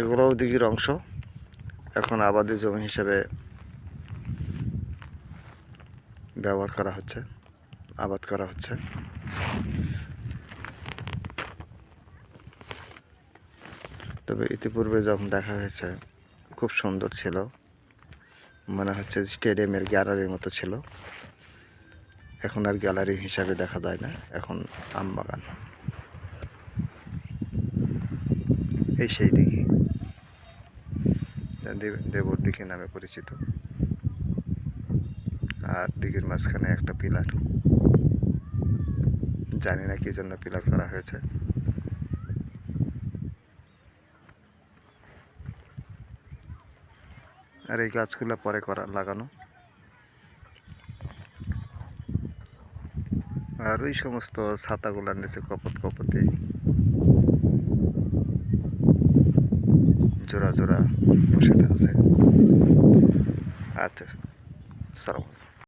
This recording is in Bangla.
এগুলোও দিঘির অংশ, এখন আবাদি জমি হিসেবে ব্যবহার করা হচ্ছে, আবাদ করা হচ্ছে। তবে ইতিপূর্বে যখন দেখা হয়েছে খুব সুন্দর ছিল, মনে হচ্ছে স্টেডিয়ামের গ্যালারির মতো ছিল। এখন আর গ্যালারি হিসাবে দেখা যায় না, এখন আম বাগান। এই সেই দিঘি, দেবর দিঘি নামে পরিচিত। আর দিঘির মাঝখানে একটা পিলার, জানি না কি জন্য পিলার করা হয়েছে। আর এই গাছগুলো পরে লাগানো। আর ওই সমস্ত ছাতাগুলার নিচে কপত কপতি জোড়া জোড়া বসে আছে। আচ্ছা, সালাম।